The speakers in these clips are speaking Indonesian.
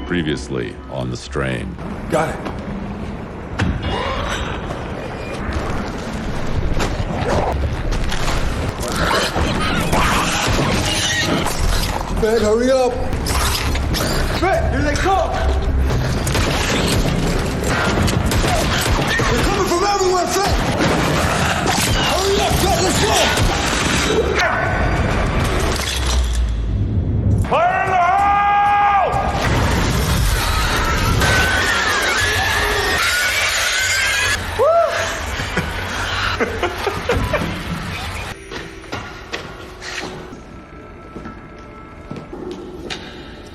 Previously on The Strain. Got it. Fred, hurry up! Fred, here they come! They're coming from everywhere, Fred! Hurry up, Fred, let's go! Fire in the hole!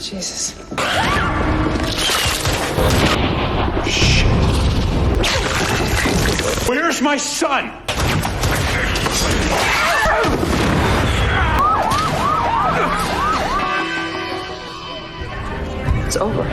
Jesus. Where's my son? It's over.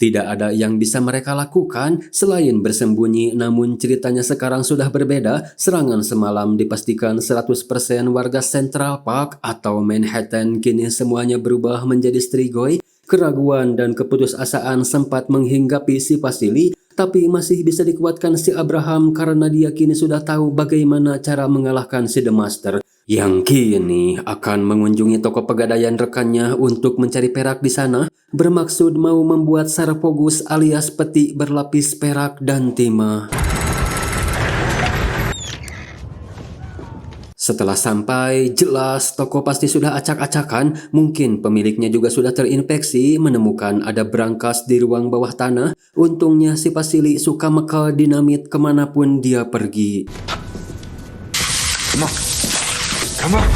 Tidak ada yang bisa mereka lakukan selain bersembunyi, namun ceritanya sekarang sudah berbeda. Serangan semalam dipastikan 100% warga Central Park atau Manhattan kini semuanya berubah menjadi Strigoi. Keraguan dan keputusasaan sempat menghinggapi si Vasily, tapi masih bisa dikuatkan si Abraham karena dia kini sudah tahu bagaimana cara mengalahkan si The Master, yang kini akan mengunjungi toko pegadaian rekannya untuk mencari perak di sana, bermaksud mau membuat sarkogus alias peti berlapis perak dan timah. Setelah sampai, jelas toko pasti sudah acak-acakan, mungkin pemiliknya juga sudah terinfeksi, menemukan ada brankas di ruang bawah tanah. Untungnya si Vasily suka mekal dinamit kemanapun dia pergi. Come on. Come on.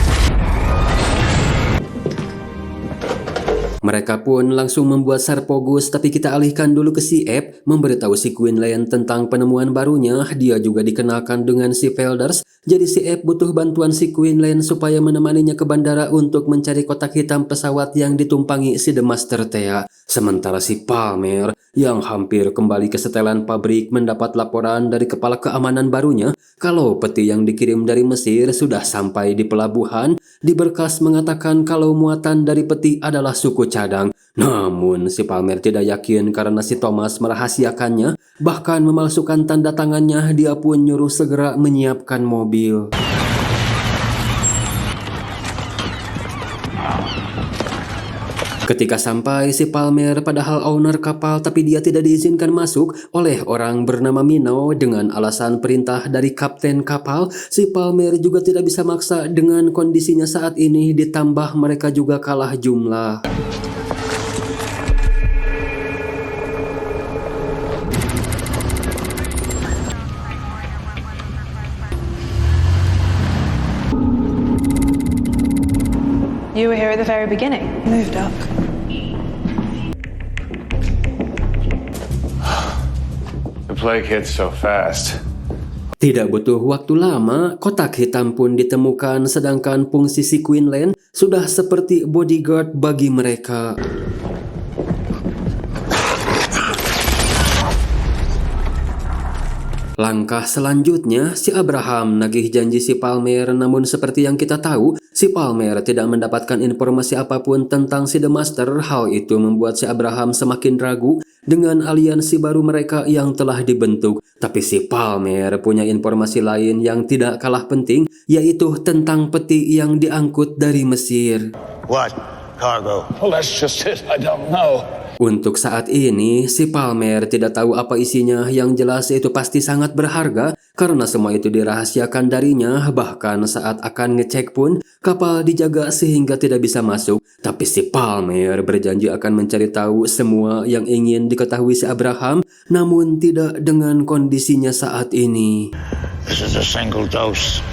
Mereka pun langsung membuat sarkogus, tapi kita alihkan dulu ke si Abe, memberitahu si Quinlan tentang penemuan barunya. Dia juga dikenalkan dengan si Velders, jadi si Abe butuh bantuan si Quinlan supaya menemaninya ke bandara untuk mencari kotak hitam pesawat yang ditumpangi si The Master Thea. Sementara si Palmer yang hampir kembali ke setelan pabrik mendapat laporan dari kepala keamanan barunya kalau peti yang dikirim dari Mesir sudah sampai di pelabuhan. Di berkas mengatakan kalau muatan dari peti adalah suku cadang. Namun si Palmer tidak yakin karena si Thomas merahasiakannya, bahkan memalsukan tanda tangannya. Dia pun nyuruh segera menyiapkan mobil. Ketika sampai, si Palmer padahal owner kapal tapi dia tidak diizinkan masuk oleh orang bernama Mino dengan alasan perintah dari kapten kapal. Si Palmer juga tidak bisa maksa dengan kondisinya saat ini, ditambah mereka juga kalah jumlah. You were here at the very beginning. Moved up. The plague hits so fast. Tidak butuh waktu lama, kotak hitam pun ditemukan, sedangkan fungsi si Quinlan sudah seperti bodyguard bagi mereka. Langkah selanjutnya, si Abraham nagih janji si Palmer, namun seperti yang kita tahu, si Palmer tidak mendapatkan informasi apapun tentang si The Master. Hal itu membuat si Abraham semakin ragu dengan aliansi baru mereka yang telah dibentuk. Tapi si Palmer punya informasi lain yang tidak kalah penting, yaitu tentang peti yang diangkut dari Mesir. What cargo? Well, that's just it. I don't know. Untuk saat ini, si Palmer tidak tahu apa isinya. Yang jelas itu pasti sangat berharga karena semua itu dirahasiakan darinya. Bahkan saat akan ngecek pun, kapal dijaga sehingga tidak bisa masuk. Tapi si Palmer berjanji akan mencari tahu semua yang ingin diketahui si Abraham, namun tidak dengan kondisinya saat ini. This is a single dose.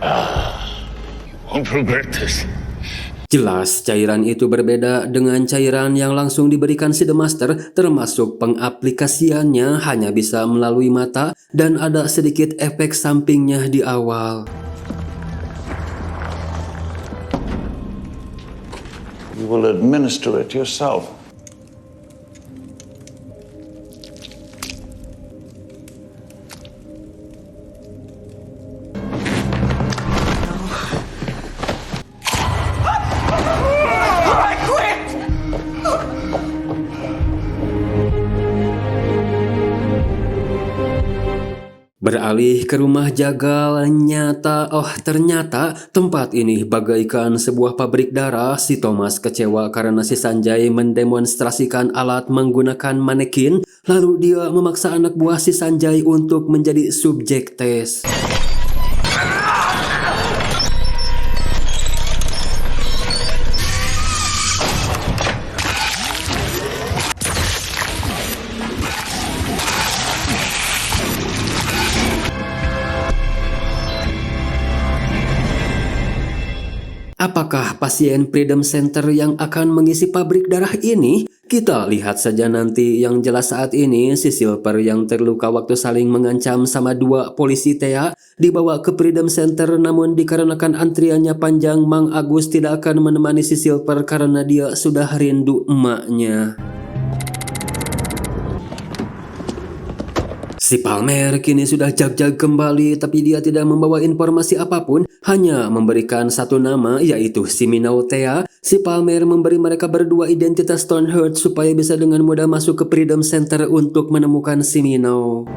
You won't regret this. Jelas cairan itu berbeda dengan cairan yang langsung diberikan si The Master, termasuk pengaplikasiannya hanya bisa melalui mata dan ada sedikit efek sampingnya di awal. You will administer it yourself. Beralih ke rumah jagal, ternyata tempat ini bagaikan sebuah pabrik darah. Si Thomas kecewa karena si Sanjay mendemonstrasikan alat menggunakan manekin. Lalu dia memaksa anak buah si Sanjay untuk menjadi subjek tes. Apakah pasien Freedom Center yang akan mengisi pabrik darah ini? Kita lihat saja nanti. Yang jelas saat ini si Silver yang terluka waktu saling mengancam sama dua polisi Thea dibawa ke Freedom Center, namun dikarenakan antriannya panjang, Mang Agus tidak akan menemani si Silver karena dia sudah rindu emaknya. Si Palmer kini sudah jag-jag kembali, tapi dia tidak membawa informasi apapun, hanya memberikan satu nama, yaitu si Minau Thea. Si Palmer memberi mereka berdua identitas Stoneheart supaya bisa dengan mudah masuk ke Freedom Center untuk menemukan si Minau.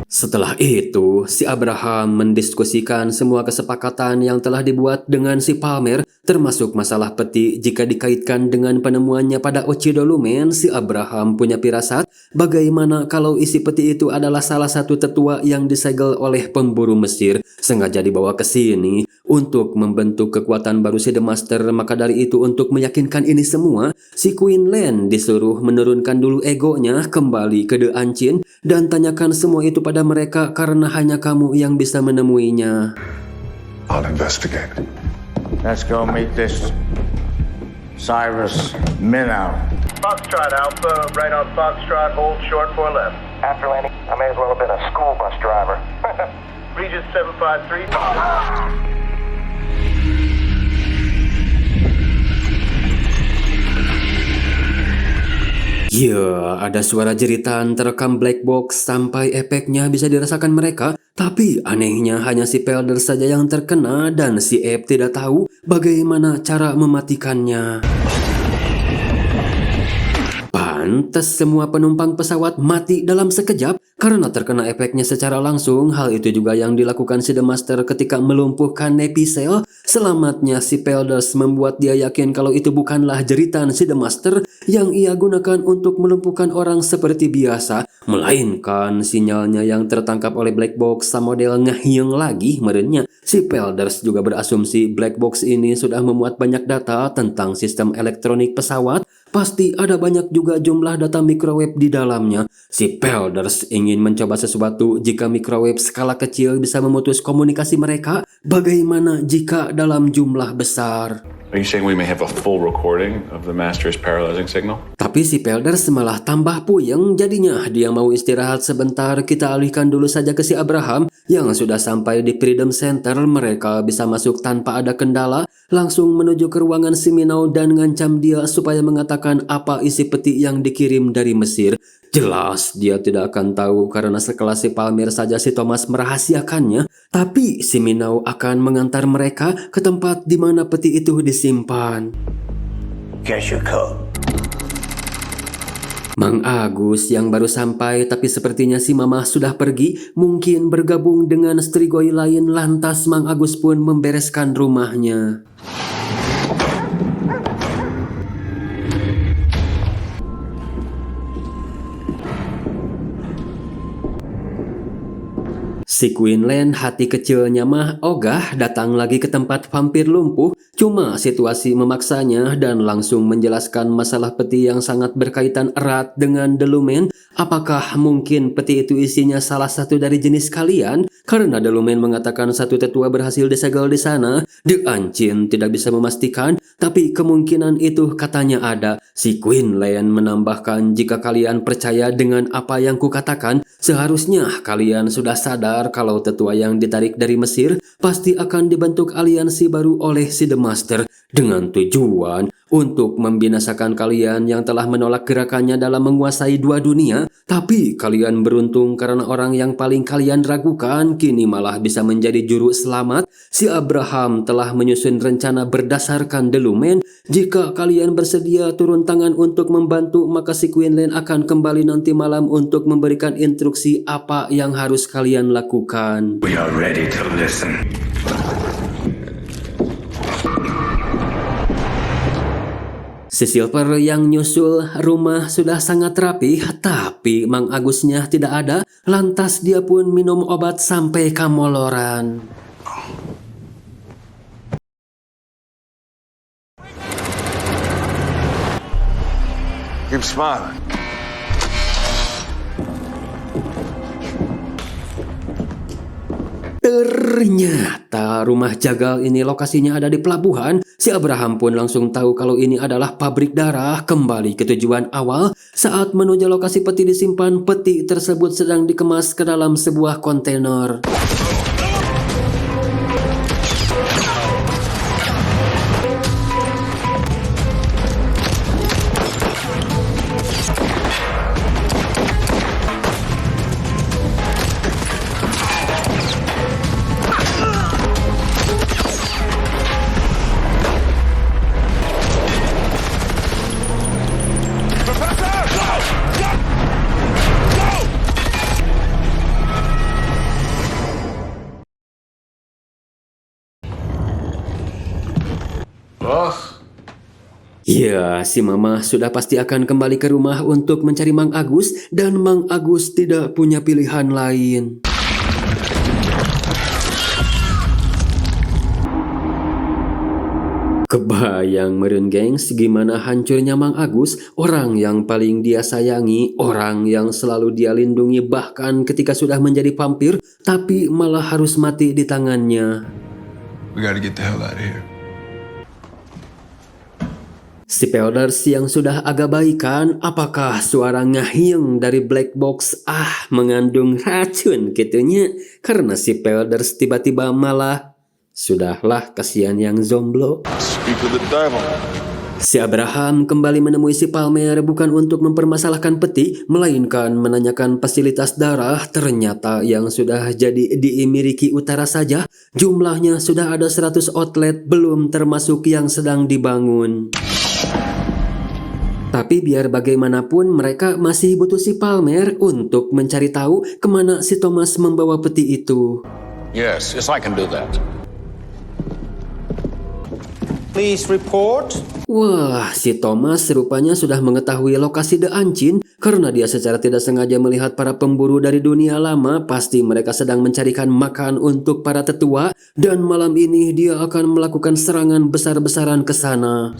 Setelah itu, si Abraham mendiskusikan semua kesepakatan yang telah dibuat dengan si Palmer, termasuk masalah peti. Jika dikaitkan dengan penemuannya pada Ochido Lumen, si Abraham punya firasat bagaimana kalau isi peti itu adalah salah satu tetua yang disegel oleh pemburu Mesir, sengaja dibawa ke sini untuk membentuk kekuatan baru si The Master. Maka dari itu, untuk meyakinkan ini semua, si Queen Lan disuruh menurunkan dulu egonya, kembali ke The Ancient, dan tanyakan semua itu pada mereka karena hanya kamu yang bisa menemuinya. I'll investigate. Let's go meet this Cyrus Minnow. Foxtrot Alpha, right on Foxtrot, hold short for left. After landing, I may as well have been a school bus driver. Regis 753. Ya, ada suara jeritan terekam black box sampai efeknya bisa dirasakan mereka. Tapi anehnya hanya si Pelder saja yang terkena dan si Abe tidak tahu bagaimana cara mematikannya. Pantes semua penumpang pesawat mati dalam sekejap karena terkena efeknya secara langsung. Hal itu juga yang dilakukan si The Master ketika melumpuhkan Nepicel. Selamatnya si Pelders membuat dia yakin kalau itu bukanlah jeritan si The Master yang ia gunakan untuk melumpuhkan orang seperti biasa, melainkan sinyalnya yang tertangkap oleh black box model ngehiang lagi merenya. Si Pelders juga berasumsi black box ini sudah memuat banyak data tentang sistem elektronik pesawat. Pasti ada banyak juga jumlah data microwave di dalamnya. Si Pelders ingin mencoba sesuatu. Jika microwave skala kecil bisa memutus komunikasi mereka, bagaimana jika dalam jumlah besar? Are you saying we may have a full recording of the Master's paralyzing signal? Tapi si Pelders malah tambah puyeng. Jadinya dia mau istirahat sebentar. Kita alihkan dulu saja ke si Abraham yang sudah sampai di Freedom Center. Mereka bisa masuk tanpa ada kendala, langsung menuju ke ruangan si Minau dan ngancam dia supaya mengatakan apa isi peti yang dikirim dari Mesir. Jelas dia tidak akan tahu karena sekelas si Palmer saja si Thomas merahasiakannya. Tapi si Minau akan mengantar mereka ke tempat di mana peti itu disimpan. Guess you could. Mang Agus yang baru sampai, tapi sepertinya si Mama sudah pergi, mungkin bergabung dengan Strigoi lain. Lantas Mang Agus pun membereskan rumahnya. Si Queen Lan hati kecilnya mah ogah datang lagi ke tempat vampir lumpuh. Cuma situasi memaksanya dan langsung menjelaskan masalah peti yang sangat berkaitan erat dengan The Lumen. Apakah mungkin peti itu isinya salah satu dari jenis kalian? Karena Delumen mengatakan satu tetua berhasil disegel di sana, The Ancient tidak bisa memastikan, tapi kemungkinan itu katanya ada. Si Queen Lion menambahkan, jika kalian percaya dengan apa yang kukatakan, seharusnya kalian sudah sadar kalau tetua yang ditarik dari Mesir pasti akan dibentuk aliansi baru oleh si The Master dengan tujuan untuk membinasakan kalian yang telah menolak gerakannya dalam menguasai dua dunia. Tapi kalian beruntung karena orang yang paling kalian ragukan kini malah bisa menjadi juru selamat. Si Abraham telah menyusun rencana berdasarkan Delumen. Jika kalian bersedia turun tangan untuk membantu, maka si Queenland akan kembali nanti malam untuk memberikan instruksi apa yang harus kalian lakukan. We are ready to listen. Si Silver yang nyusul rumah sudah sangat rapi, tapi Mang Agusnya tidak ada. Lantas dia pun minum obat sampai kamoloran. Keep smiling. Ternyata rumah jagal ini lokasinya ada di pelabuhan. Si Abraham pun langsung tahu kalau ini adalah pabrik darah. Kembali ke tujuan awal. Saat menuju lokasi peti disimpan, peti tersebut sedang dikemas ke dalam sebuah kontainer. Ya, si Mama sudah pasti akan kembali ke rumah untuk mencari Mang Agus, dan Mang Agus tidak punya pilihan lain. Kebayang meren gengs gimana hancurnya Mang Agus, orang yang paling dia sayangi, orang yang selalu dia lindungi bahkan ketika sudah menjadi vampir, tapi malah harus mati di tangannya. We gotta get the hell out of here. Si Pelders yang sudah agak baikan, apakah suara ngahyeng dari black box mengandung racun gitunya? Karena si Pelders tiba-tiba malah, sudahlah kasihan yang zomblo. Speak of the devil. Si Abraham kembali menemui si Palmer bukan untuk mempermasalahkan peti, melainkan menanyakan fasilitas darah. Ternyata yang sudah jadi di Imiriki Utara saja, jumlahnya sudah ada 100 outlet, belum termasuk yang sedang dibangun. Tapi biar bagaimanapun mereka masih butuh si Palmer untuk mencari tahu kemana si Thomas membawa peti itu. Yes, I can do that. Please report. Wah, si Thomas rupanya sudah mengetahui lokasi The Ancient karena dia secara tidak sengaja melihat para pemburu dari dunia lama. Pasti mereka sedang mencarikan makan untuk para tetua, dan malam ini dia akan melakukan serangan besar-besaran ke sana.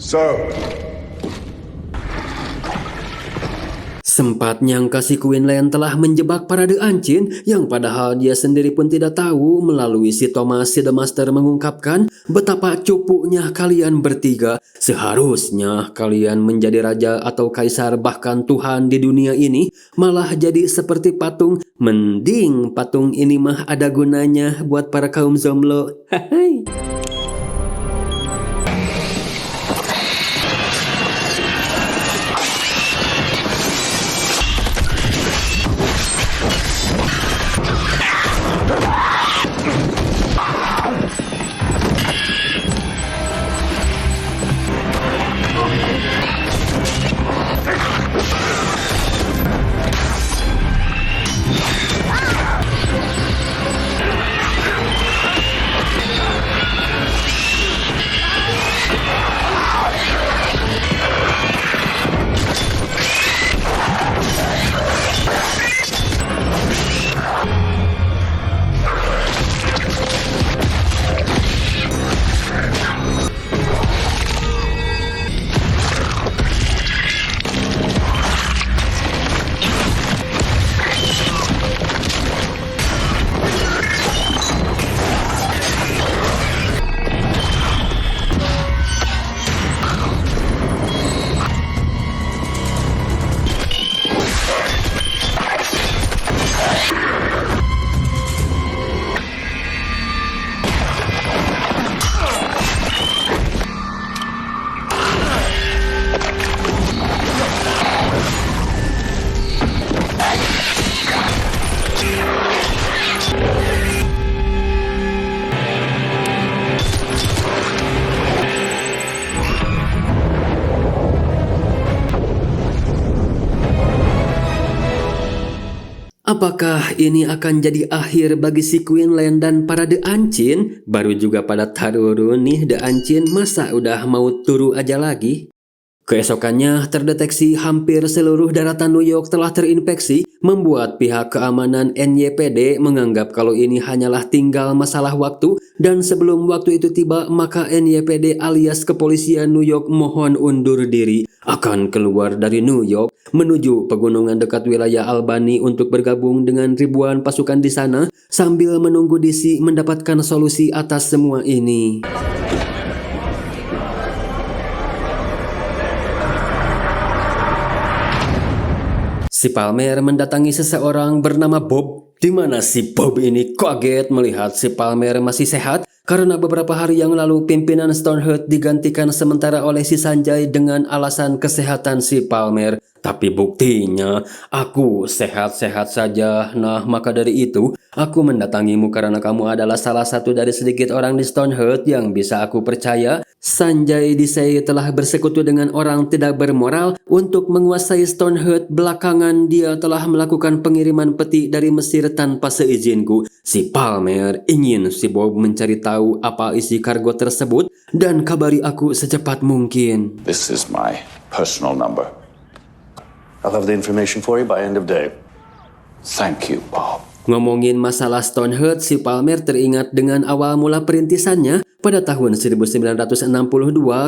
Sempat nyangka si Queenland telah menjebak para The Ancient, yang padahal dia sendiri pun tidak tahu. Melalui si Thomas, si The Master mengungkapkan betapa cupuknya kalian bertiga. Seharusnya kalian menjadi raja atau kaisar bahkan Tuhan di dunia ini, malah jadi seperti patung. Mending patung ini mah ada gunanya buat para kaum zomblo. Hai. Apakah ini akan jadi akhir bagi si Quinlan dan para The Ancin? Baru juga pada tarurun nih The Ancin, masa udah mau turu aja lagi? Keesokannya terdeteksi hampir seluruh daratan New York telah terinfeksi, membuat pihak keamanan NYPD menganggap kalau ini hanyalah tinggal masalah waktu, dan sebelum waktu itu tiba maka NYPD alias kepolisian New York mohon undur diri akan keluar dari New York menuju pegunungan dekat wilayah Albany untuk bergabung dengan ribuan pasukan di sana sambil menunggu DC mendapatkan solusi atas semua ini. Si Palmer mendatangi seseorang bernama Bob, di mana si Bob ini kaget melihat si Palmer masih sehat karena beberapa hari yang lalu pimpinan Stoneheart digantikan sementara oleh si Sanjay dengan alasan kesehatan si Palmer. Tapi buktinya aku sehat-sehat saja. Nah, maka dari itu aku mendatangimu karena kamu adalah salah satu dari sedikit orang di Stoneheart yang bisa aku percaya. Sanjay Desai telah bersekutu dengan orang tidak bermoral untuk menguasai Stoneheart. Belakangan dia telah melakukan pengiriman peti dari Mesir tanpa seizinku. Si Palmer ingin si Bob mencari tahu apa isi kargo tersebut dan kabari aku secepat mungkin. This is my personal number. I'll have the information for you by end of day. Thank you, Bob. Ngomongin masalah Stoneheart, si Palmer teringat dengan awal mula perintisannya pada tahun 1962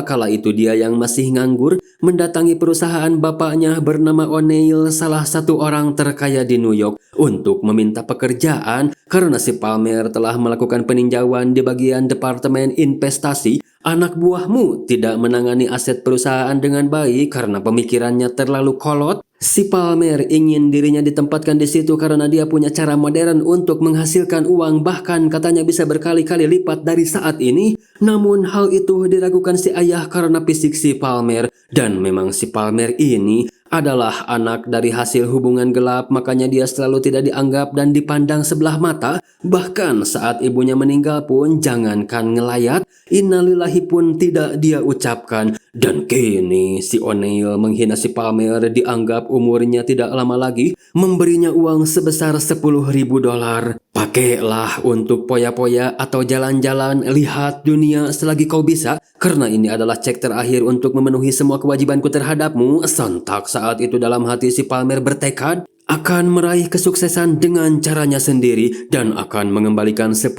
kala itu dia yang masih nganggur mendatangi perusahaan bapaknya bernama O'Neill, salah satu orang terkaya di New York, untuk meminta pekerjaan karena si Palmer telah melakukan peninjauan di bagian departemen investasi. Anak buahmu tidak menangani aset perusahaan dengan baik karena pemikirannya terlalu kolot. Si Palmer ingin dirinya ditempatkan di situ karena dia punya cara modern untuk menghasilkan uang, bahkan katanya bisa berkali-kali lipat dari saat ini. Namun hal itu diragukan si ayah karena fisik si Palmer, dan memang si Palmer ini adalah anak dari hasil hubungan gelap, makanya dia selalu tidak dianggap dan dipandang sebelah mata. Bahkan saat ibunya meninggal pun jangankan ngelayat, innalillahi pun tidak dia ucapkan. Dan kini si O'Neill menghina si Palmer, dianggap umurnya tidak lama lagi, memberinya uang sebesar $10.000. Pakailah untuk poya-poya atau jalan-jalan, lihat dunia selagi kau bisa, karena ini adalah cek terakhir untuk memenuhi semua kewajibanku terhadapmu. Sontak saat itu dalam hati si Palmer bertekad akan meraih kesuksesan dengan caranya sendiri dan akan mengembalikan $10.000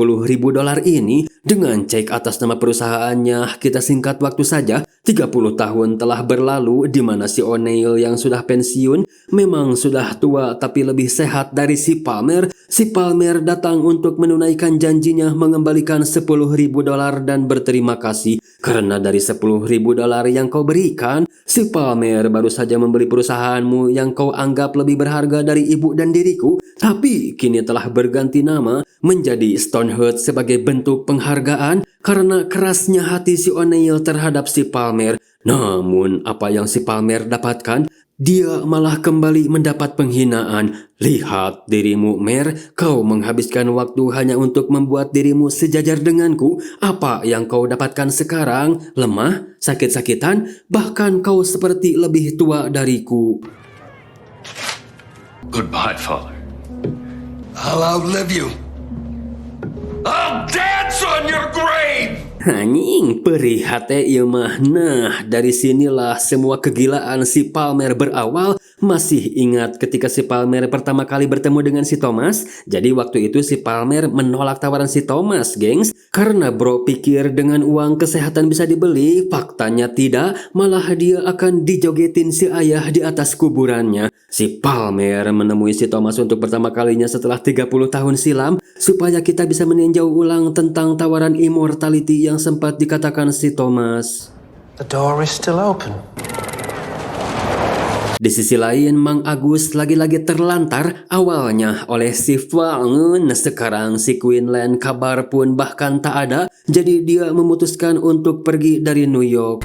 ini dengan cek atas nama perusahaannya. Kita singkat waktu saja, 30 tahun telah berlalu di mana si O'Neill yang sudah pensiun memang sudah tua tapi lebih sehat dari si Palmer. Si Palmer datang untuk menunaikan janjinya mengembalikan $10.000 dan berterima kasih karena dari $10.000 yang kau berikan, si Palmer baru saja membeli perusahaanmu yang kau anggap lebih berharga dari ibu dan diriku, tapi kini telah berganti nama menjadi Stoneheart sebagai bentuk penghargaan karena kerasnya hati si O'Neill terhadap si Palmer. Namun apa yang si Palmer dapatkan? Dia malah kembali mendapat penghinaan. Lihat dirimu, Mer, kau menghabiskan waktu hanya untuk membuat dirimu sejajar denganku. Apa yang kau dapatkan sekarang? Lemah, sakit-sakitan, bahkan kau seperti lebih tua dariku. Goodbye, father. I'll outlive you. I'll dance on your grave! Anjing, perih hati ieu mah. Nah, dari sinilah semua kegilaan si Palmer berawal. Masih ingat ketika si Palmer pertama kali bertemu dengan si Thomas? Jadi waktu itu si Palmer menolak tawaran si Thomas, gengs. Karena bro pikir dengan uang kesehatan bisa dibeli. Faktanya tidak, malah dia akan dijogetin si ayah di atas kuburannya. Si Palmer menemui si Thomas untuk pertama kalinya setelah 30 tahun silam supaya kita bisa meninjau ulang tentang tawaran immortality yang sempat dikatakan si Thomas. The door is still open. Di sisi lain, Mang Agus lagi-lagi terlantar awalnya oleh si Falcon. Sekarang si Quinlan kabar pun bahkan tak ada, jadi dia memutuskan untuk pergi dari New York.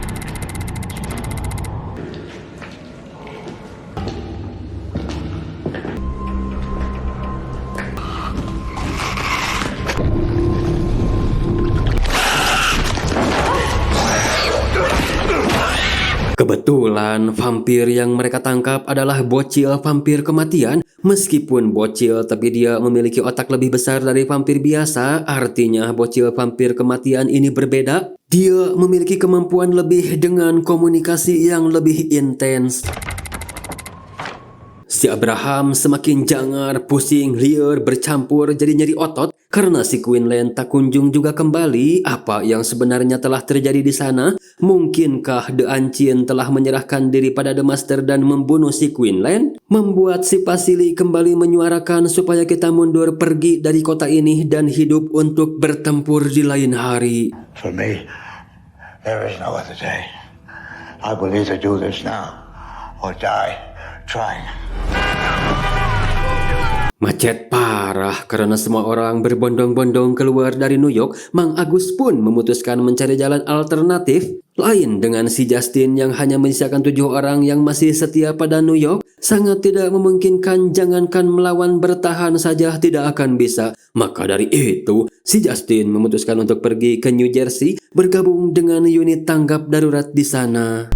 Kebetulan vampir yang mereka tangkap adalah bocil vampir kematian. Meskipun bocil, tapi dia memiliki otak lebih besar dari vampir biasa. Artinya bocil vampir kematian ini berbeda. Dia memiliki kemampuan lebih dengan komunikasi yang lebih intens. Si Abraham semakin jangar, pusing, liar, bercampur jadi nyeri otot karena si Quinlan tak kunjung juga kembali. Apa yang sebenarnya telah terjadi di sana? Mungkinkah The Ancient telah menyerahkan diri pada The Master dan membunuh si Quinlan? Membuat si Vasily kembali menyuarakan supaya kita mundur pergi dari kota ini dan hidup untuk bertempur di lain hari. For me, there is no other day. I will either do this now or die trying. Macet parah karena semua orang berbondong-bondong keluar dari New York. Mang Agus pun memutuskan mencari jalan alternatif lain dengan si Justin yang hanya menyisakan 7 orang yang masih setia pada New York. Sangat tidak memungkinkan, jangankan melawan, bertahan saja tidak akan bisa. Maka dari itu, si Justin memutuskan untuk pergi ke New Jersey bergabung dengan unit tanggap darurat di sana.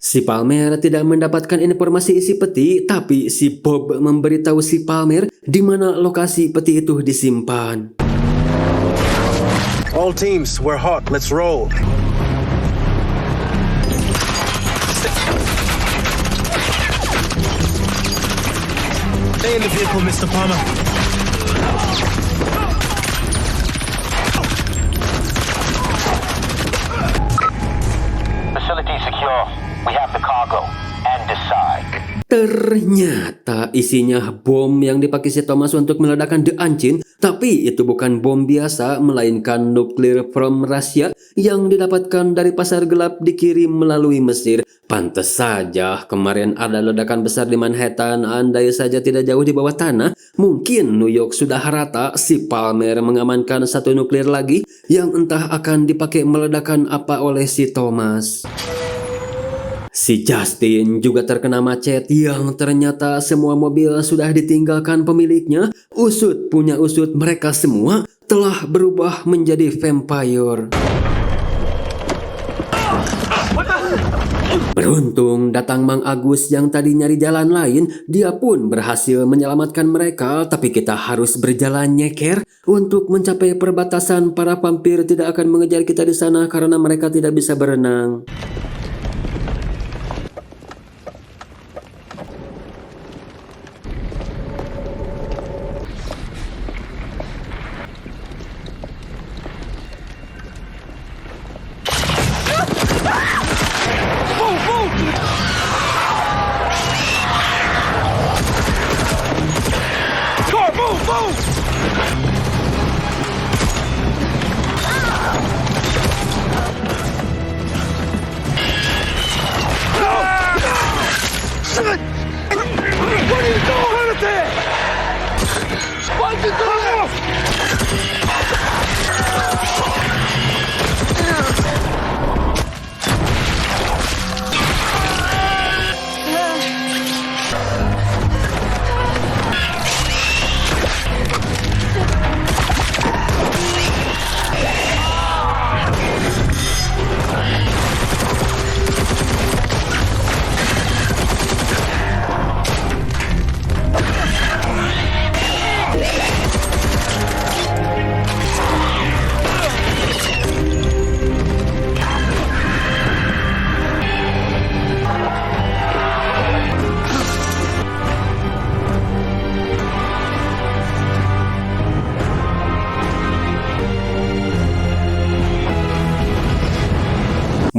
Si Palmer tidak mendapatkan informasi isi peti, tapi si Bob memberitahu si Palmer di mana lokasi peti itu disimpan. All teams, we're hot. Let's roll. Stay in the vehicle, Mr. Palmer. Facility secure. We have the cargo and decide. Ternyata isinya bom yang dipakai si Thomas untuk meledakkan The Ancient. Tapi itu bukan bom biasa, melainkan nuklir from Russia yang didapatkan dari pasar gelap dikirim melalui Mesir. Pantes saja kemarin ada ledakan besar di Manhattan. Andai saja tidak jauh di bawah tanah, mungkin New York sudah rata. Si Palmer mengamankan satu nuklir lagi yang entah akan dipakai meledakan apa oleh si Thomas. Si Justin juga terkena macet yang ternyata semua mobil sudah ditinggalkan pemiliknya. Usut punya usut, mereka semua telah berubah menjadi vampire. Beruntung datang Mang Agus yang tadi nyari jalan lain. Dia pun berhasil menyelamatkan mereka. Tapi kita harus berjalan nyeker untuk mencapai perbatasan. Para vampir tidak akan mengejar kita di sana karena mereka tidak bisa berenang.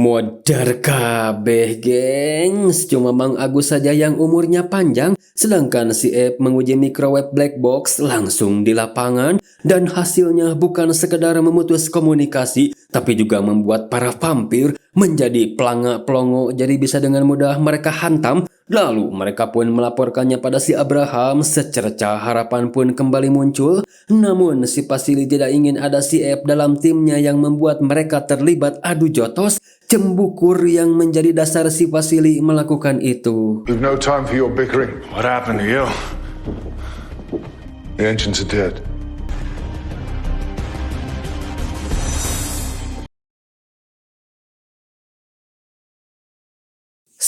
Modar kabeh, gengs. Cuma Mang Agus saja yang umurnya panjang. Sedangkan si Ep menguji microwave black box langsung di lapangan. Dan hasilnya bukan sekedar memutus komunikasi, tapi juga membuat para vampir menjadi pelanga-pelongo. Jadi bisa dengan mudah mereka hantam. Lalu mereka pun melaporkannya pada si Abraham. Secerca harapan pun kembali muncul. Namun si Vasily tidak ingin ada si Ep dalam timnya yang membuat mereka terlibat adu jotos. Cembukur yang menjadi dasar si Vasily melakukan itu. We've no time for your bickering. What happened to you? The Ancients are dead.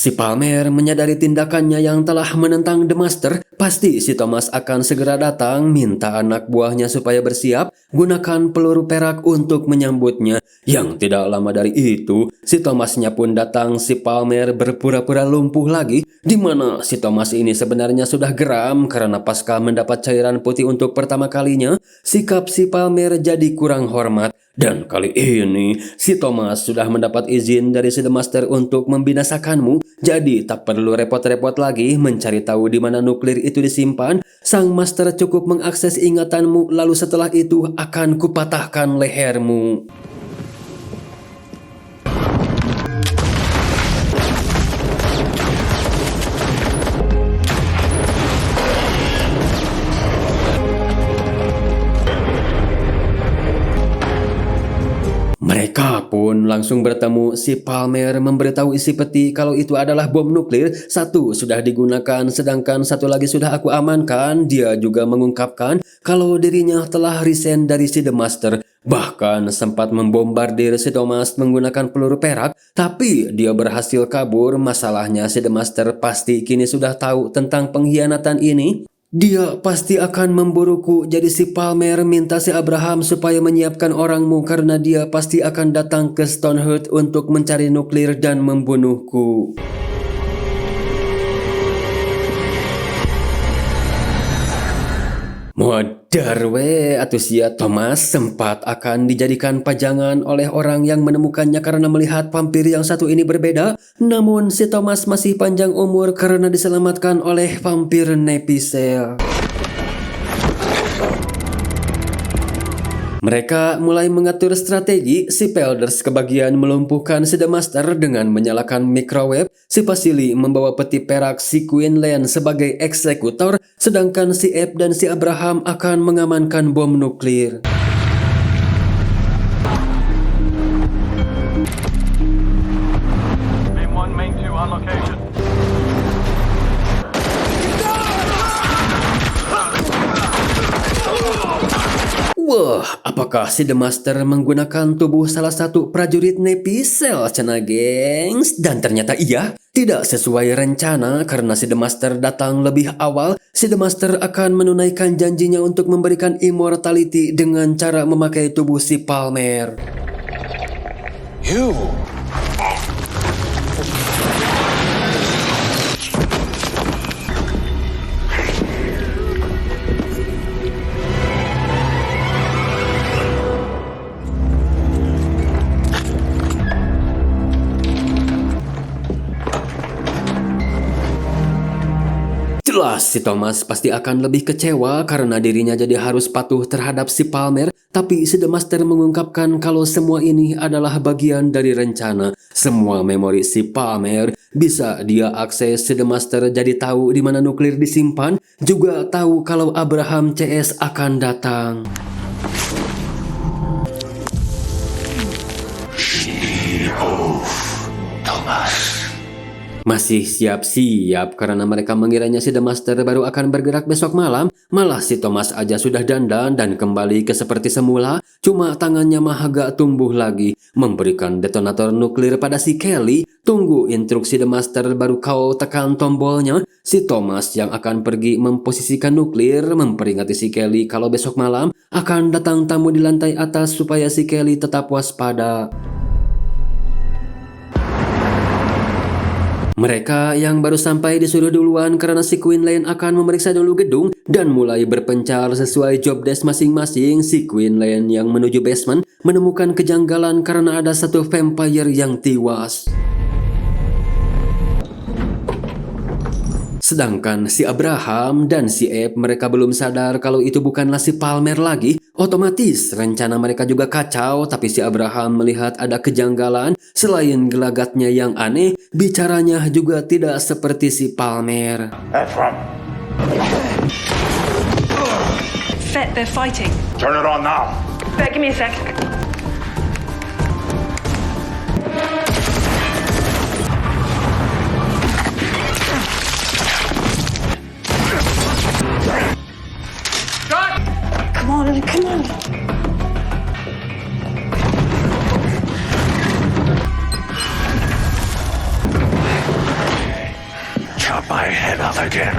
Si Palmer menyadari tindakannya yang telah menentang The Master. Pasti si Thomas akan segera datang minta anak buahnya supaya bersiap gunakan peluru perak untuk menyambutnya. Yang tidak lama dari itu, si Thomasnya pun datang. Si Palmer berpura-pura lumpuh lagi, di mana si Thomas ini sebenarnya sudah geram karena pasca mendapat cairan putih untuk pertama kalinya, sikap si Palmer jadi kurang hormat. Dan kali ini, si Thomas sudah mendapat izin dari si The Master untuk membinasakanmu, jadi tak perlu repot-repot lagi mencari tahu di mana nuklir itu disimpan. Sang Master cukup mengakses ingatanmu, lalu setelah itu akan kupatahkan lehermu. Mereka pun langsung bertemu. Si Palmer memberitahu isi peti kalau itu adalah bom nuklir. Satu sudah digunakan, sedangkan satu lagi sudah aku amankan. Dia juga mengungkapkan kalau dirinya telah resign dari si The Master. Bahkan sempat membombardir si Thomas menggunakan peluru perak, tapi dia berhasil kabur. Masalahnya si The Master pasti kini sudah tahu tentang pengkhianatan ini. Dia pasti akan memburuku, jadi si Palmer minta si Abraham supaya menyiapkan orangmu karena dia pasti akan datang ke Stoneheart untuk mencari nuklir dan membunuhku. Modar we, atusia Thomas sempat akan dijadikan pajangan oleh orang yang menemukannya karena melihat vampir yang satu ini berbeda. Namun si Thomas masih panjang umur karena diselamatkan oleh vampir Nepicel. Mereka mulai mengatur strategi. Si Pelders kebagian melumpuhkan si The Master dengan menyalakan microwave. Si Vasily membawa peti perak si Quinlan sebagai eksekutor, sedangkan si Abe dan si Abraham akan mengamankan bom nuklir. Wah, apakah si The Master menggunakan tubuh salah satu prajurit Nepicel, cena gengs? Dan ternyata iya, tidak sesuai rencana karena si The Master datang lebih awal. Si The Master akan menunaikan janjinya untuk memberikan immortality dengan cara memakai tubuh si Palmer. You! Jelas si Thomas pasti akan lebih kecewa karena dirinya jadi harus patuh terhadap si Palmer. Tapi si The Master mengungkapkan kalau semua ini adalah bagian dari rencana. Semua memori si Palmer bisa dia akses. Si The Master jadi tahu di mana nuklir disimpan, juga tahu kalau Abraham CS akan datang. Thomas. Masih siap-siap karena mereka mengiranya si The Master baru akan bergerak besok malam. Malah si Thomas aja sudah dandan dan kembali ke seperti semula. Cuma tangannya mah agak tumbuh lagi. Memberikan detonator nuklir pada si Kelly. Tunggu instruksi The Master baru kau tekan tombolnya. Si Thomas yang akan pergi memposisikan nuklir memperingati si Kelly kalau besok malam akan datang tamu di lantai atas supaya si Kelly tetap waspada. Mereka yang baru sampai disuruh duluan karena si Quinlan akan memeriksa dulu gedung dan mulai berpencar sesuai job desk masing-masing. Si Quinlan yang menuju basement menemukan kejanggalan karena ada satu vampire yang tewas. Sedangkan si Abraham dan si Abe mereka belum sadar kalau itu bukanlah si Palmer lagi. Otomatis rencana mereka juga kacau, tapi si Abraham melihat ada kejanggalan. Selain gelagatnya yang aneh, bicaranya juga tidak seperti si Palmer. Fet, they're fighting. Turn it on now. Fet, give me a sec. Come on. I can.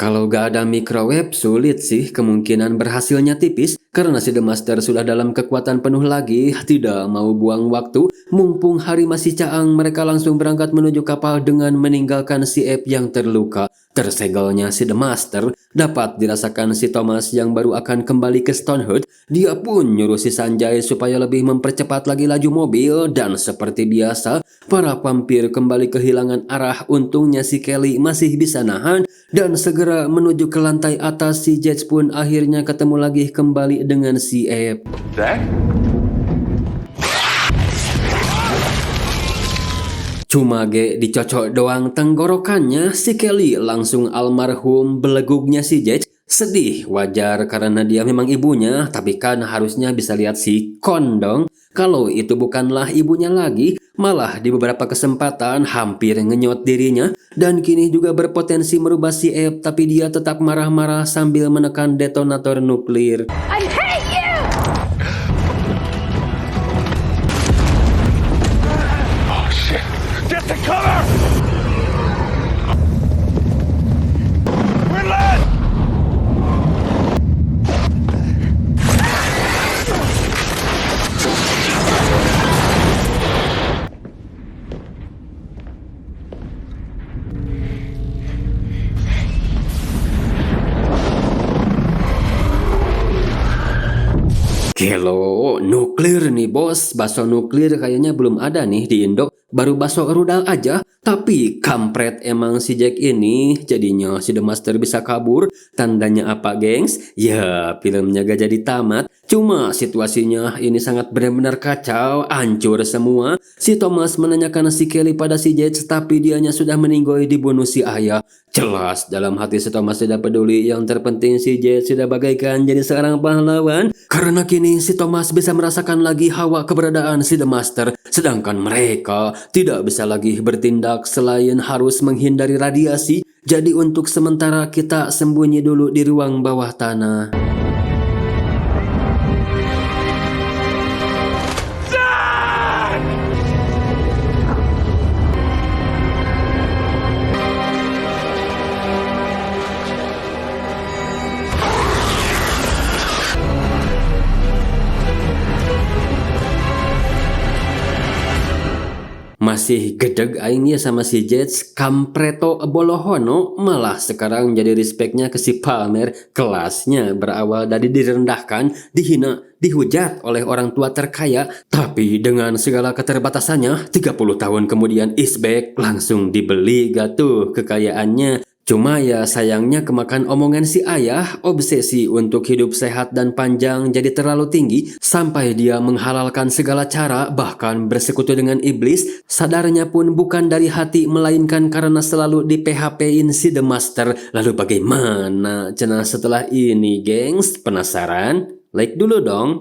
Kalau gak ada microwave, sulit sih, kemungkinan berhasilnya tipis karena si The Master sudah dalam kekuatan penuh lagi. Tidak mau buang waktu, mumpung hari masih caang, mereka langsung berangkat menuju kapal dengan meninggalkan si Abe yang terluka. Tersegalnya si The Master dapat dirasakan si Thomas yang baru akan kembali ke Stoneheart. Dia pun nyuruh si Sanjay supaya lebih mempercepat lagi laju mobil, dan seperti biasa para vampir kembali kehilangan arah. Untungnya si Kelly masih bisa nahan dan segera menuju ke lantai atas. Si Jets pun akhirnya ketemu lagi kembali dengan si Abe. Cuma dicocok doang tenggorokannya, si Kelly langsung almarhum. Belegugnya si Jets sedih, wajar karena dia memang ibunya, tapi kan harusnya bisa lihat si Kondong. Kalau itu bukanlah ibunya lagi, malah di beberapa kesempatan hampir ngenyot dirinya, dan kini juga berpotensi merubah si Abe, tapi dia tetap marah-marah sambil menekan detonator nuklir. I hate you! Oh, shit. Get the cover! We're led! Gelo, nuklir nih bos. Bakso nuklir kayaknya belum ada nih di Indo. Baru bakso rudal aja. Tapi kampret emang si Jack ini. Jadinya si The Master bisa kabur. Tandanya apa, gengs? Ya, filmnya gak jadi tamat. Cuma situasinya ini sangat benar-benar kacau. Hancur semua. Si Thomas menanyakan si Kelly pada si Jack, tapi dianya sudah meninggoy dibunuh si ayah. Jelas dalam hati si Thomas tidak peduli. Yang terpenting si Jack sudah bagaikan jadi seorang pahlawan. Karena kini si Thomas bisa merasakan lagi hawa keberadaan si The Master. Sedangkan mereka tidak bisa lagi bertindak selain harus menghindari radiasi. Jadi untuk sementara kita sembunyi dulu di ruang bawah tanah. Masih gedeg aing ya sama si Jets, kampreto bolohono, malah sekarang jadi respectnya ke si Palmer. Kelasnya berawal dari direndahkan, dihina, dihujat oleh orang tua terkaya, tapi dengan segala keterbatasannya 30 tahun kemudian is back, langsung dibeli gak tuh kekayaannya. Cuma ya sayangnya kemakan omongan si ayah, obsesi untuk hidup sehat dan panjang jadi terlalu tinggi sampai dia menghalalkan segala cara, bahkan bersekutu dengan iblis. Sadarnya pun bukan dari hati melainkan karena selalu di PHP-in si The Master. Lalu bagaimana cenah setelah ini, gengs? Penasaran? Like dulu dong.